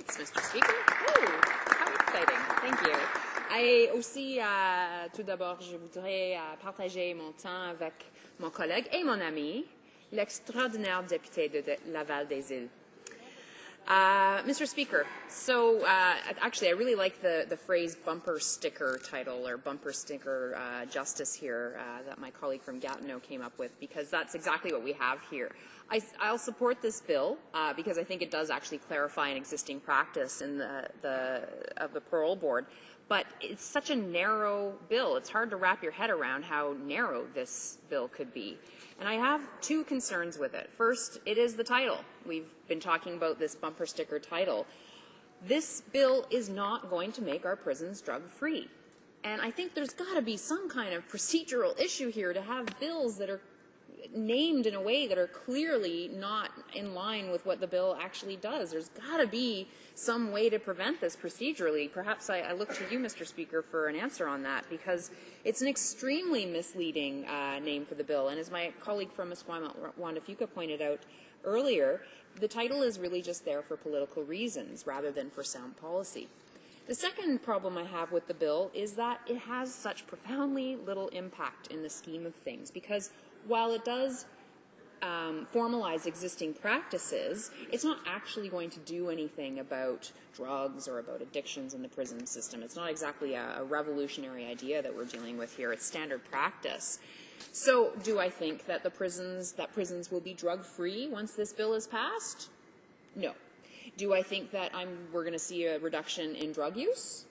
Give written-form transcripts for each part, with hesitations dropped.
seats, Mr. Speaker. Oh, how exciting. Thank you. Et aussi, tout d'abord, je voudrais partager mon temps avec mon collègue et mon ami, l'extraordinaire député de Laval-des-Îles. Mr. Speaker, so actually I really like the phrase bumper sticker title or bumper sticker justice here that my colleague from Gatineau came up with, because that's exactly what we have here. I'll support this bill because I think it does actually clarify an existing practice in of the parole board. But it's such a narrow bill. It's hard to wrap your head around how narrow this bill could be. And I have two concerns with it. First, it is the title. We've been talking about this bumper sticker title. This bill is not going to make our prisons drug-free. And I think there's got to be some kind of procedural issue here to have bills that are named in a way that are clearly not in line with what the bill actually does. There's got to be some way to prevent this procedurally. Perhaps I look to you, Mr. Speaker, for an answer on that, because it's an extremely misleading name for the bill. And as my colleague from Esquimalt-Juan de Fuca pointed out earlier, the title is really just there for political reasons rather than for sound policy. The second problem I have with the bill is that it has such profoundly little impact in the scheme of things, because while it does formalize existing practices, it's not actually going to do anything about drugs or about addictions in the prison system. It's not exactly a revolutionary idea that we're dealing with here. It's standard practice. So do I think that prisons will be drug-free once this bill is passed? No. Do I think that we're going to see a reduction in drug use?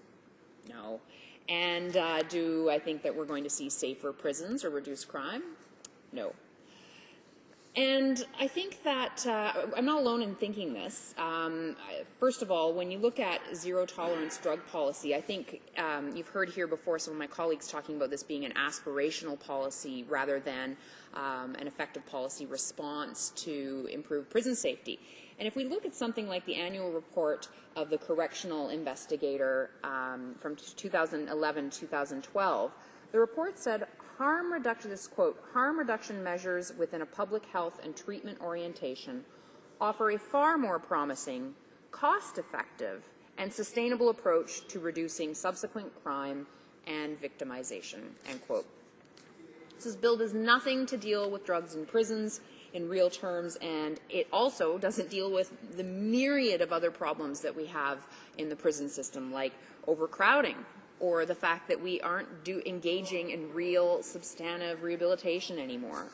No. And do I think that we're going to see safer prisons or reduced crime? No. And I think that I'm not alone in thinking this. First of all, when you look at zero-tolerance drug policy, I think you've heard here before some of my colleagues talking about this being an aspirational policy rather than an effective policy response to improve prison safety. And if we look at something like the annual report of the correctional investigator from 2011-2012, the report said, harm reduction, this quote, harm reduction measures within a public health and treatment orientation offer a far more promising, cost-effective, and sustainable approach to reducing subsequent crime and victimization, end quote. This bill does nothing to deal with drugs in prisons in real terms, and it also doesn't deal with the myriad of other problems that we have in the prison system, like overcrowding, or the fact that we aren't engaging in real substantive rehabilitation anymore.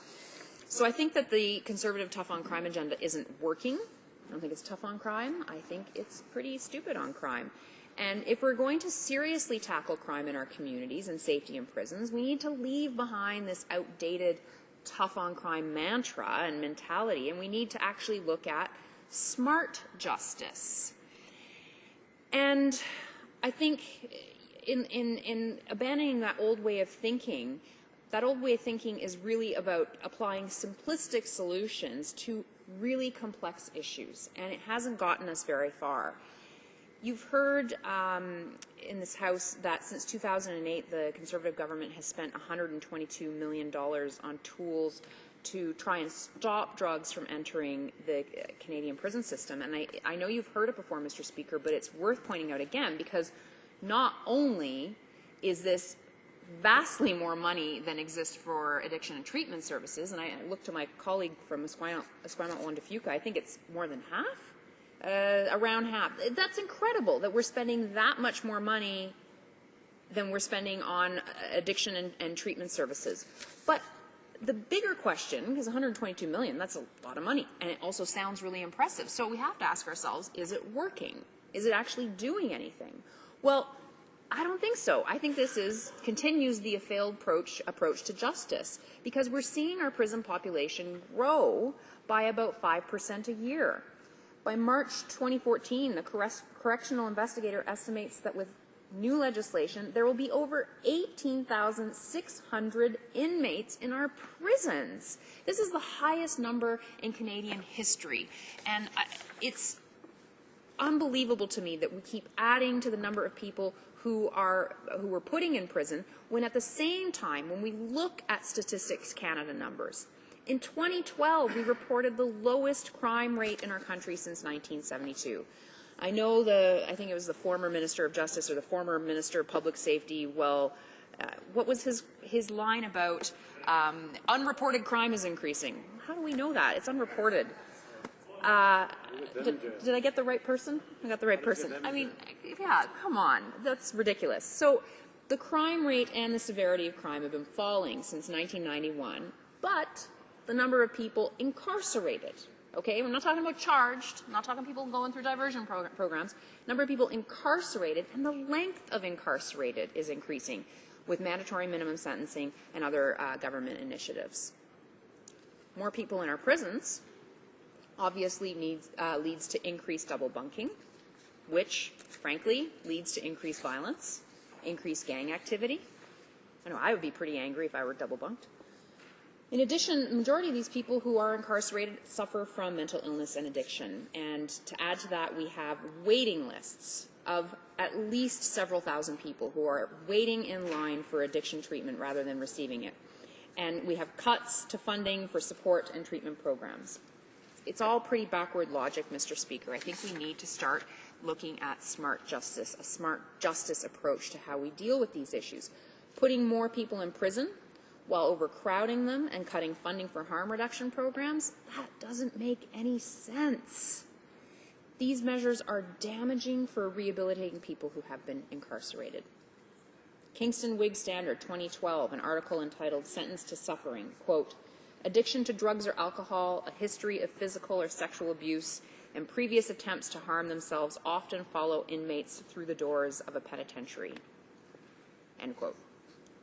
So I think that the Conservative tough-on-crime agenda isn't working. I don't think it's tough on crime. I think it's pretty stupid on crime. And if we're going to seriously tackle crime in our communities and safety in prisons, we need to leave behind this outdated tough-on-crime mantra and mentality, and we need to actually look at smart justice. And I think in abandoning that old way of thinking is really about applying simplistic solutions to really complex issues, and it hasn't gotten us very far. You've heard in this House that since 2008, the Conservative government has spent $122 million on tools to try and stop drugs from entering the Canadian prison system. And I know you've heard it before, Mr. Speaker, but it's worth pointing out again, because not only is this vastly more money than exists for addiction and treatment services, and I look to my colleague from Esquimalt-Juan de Fuca, I think it's more than half, around half. That's incredible that we're spending that much more money than we're spending on addiction and treatment services. But the bigger question, because $122 million, that's a lot of money, and it also sounds really impressive. So we have to ask ourselves, is it working? Is it actually doing anything? Well, I don't think so. I think this continues the failed approach to justice, because we're seeing our prison population grow by about 5% a year. By March 2014, the correctional investigator estimates that with new legislation, there will be over 18,600 inmates in our prisons. This is the highest number in Canadian history, and it's unbelievable to me that we keep adding to the number of people who we're putting in prison, when at the same time, when we look at Statistics Canada numbers, in 2012 we reported the lowest crime rate in our country since 1972. I know I think it was the former Minister of Justice or the former Minister of Public Safety, what was his line about unreported crime is increasing? How do we know that? It's unreported. Did I get the right person? I got the right person. I mean, yeah, come on. That's ridiculous. So the crime rate and the severity of crime have been falling since 1991, but the number of people incarcerated, okay, we're not talking about charged, I'm not talking people going through diversion programs, number of people incarcerated and the length of incarcerated is increasing with mandatory minimum sentencing and other government initiatives. More people in our prisons obviously leads to increased double bunking, which, frankly, leads to increased violence, increased gang activity. I know I would be pretty angry if I were double bunked. In addition, the majority of these people who are incarcerated suffer from mental illness and addiction. And to add to that, we have waiting lists of at least several thousand people who are waiting in line for addiction treatment rather than receiving it. And we have cuts to funding for support and treatment programs. It's all pretty backward logic, Mr. Speaker. I think we need to start looking at smart justice, a smart justice approach to how we deal with these issues. Putting more people in prison while overcrowding them and cutting funding for harm reduction programs, that doesn't make any sense. These measures are damaging for rehabilitating people who have been incarcerated. Kingston Whig Standard 2012, an article entitled Sentence to Suffering, quote, addiction to drugs or alcohol, a history of physical or sexual abuse, and previous attempts to harm themselves often follow inmates through the doors of a penitentiary, end quote.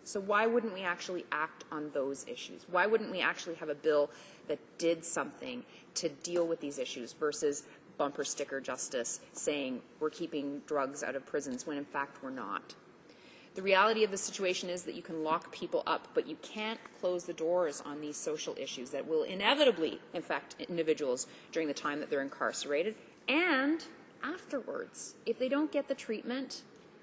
So why wouldn't we actually act on those issues? Why wouldn't we actually have a bill that did something to deal with these issues versus bumper sticker justice saying we're keeping drugs out of prisons when in fact we're not? The reality of the situation is that you can lock people up, but you can't close the doors on these social issues that will inevitably affect individuals during the time that they're incarcerated and afterwards if they don't get the treatment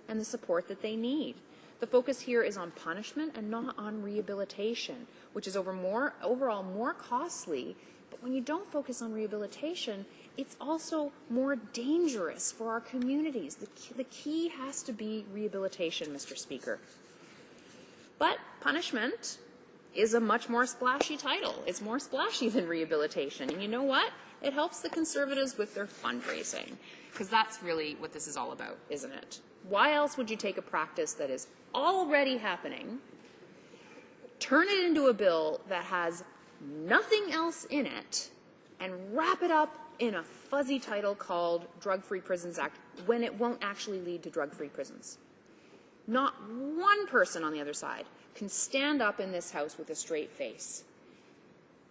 and the support that they need. The focus here is on punishment and not on rehabilitation, which is overall more costly. But when you don't focus on rehabilitation, it's also more dangerous for our communities. The key has to be rehabilitation, Mr. Speaker. But punishment is a much more splashy title. It's more splashy than rehabilitation. And you know what? It helps the Conservatives with their fundraising, because that's really what this is all about, isn't it? Why else would you take a practice that is already happening, turn it into a bill that has nothing else in it, and wrap it up in a fuzzy title called Drug-Free Prisons Act when it won't actually lead to drug-free prisons? Not one person on the other side can stand up in this House with a straight face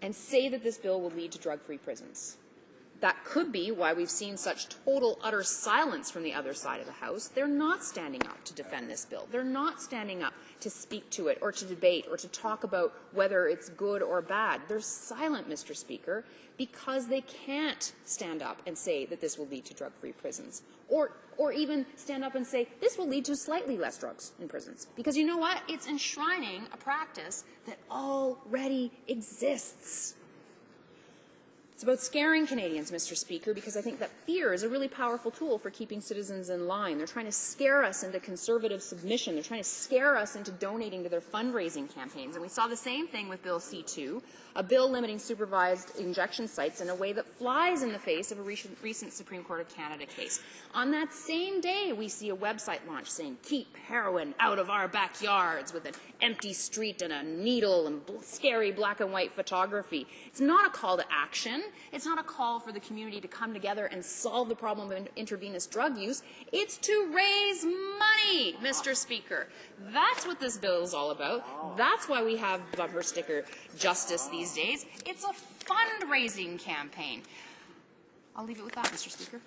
and say that this bill will lead to drug-free prisons. That could be why we've seen such total, utter silence from the other side of the House. They're not standing up to defend this bill. They're not standing up to speak to it or to debate or to talk about whether it's good or bad. They're silent, Mr. Speaker, because they can't stand up and say that this will lead to drug-free prisons, or even stand up and say this will lead to slightly less drugs in prisons. Because you know what? It's enshrining a practice that already exists. It's about scaring Canadians, Mr. Speaker, because I think that fear is a really powerful tool for keeping citizens in line. They're trying to scare us into Conservative submission. They're trying to scare us into donating to their fundraising campaigns. And we saw the same thing with Bill C-2, a bill limiting supervised injection sites in a way that flies in the face of a recent Supreme Court of Canada case. On that same day, we see a website launch saying, keep heroin out of our backyards, with an empty street and a needle and scary black and white photography. It's not a call to action. It's not a call for the community to come together and solve the problem of intravenous drug use. It's to raise money, Mr. Speaker. That's what this bill is all about. That's why we have bumper sticker justice these days. It's a fundraising campaign. I'll leave it with that, Mr. Speaker.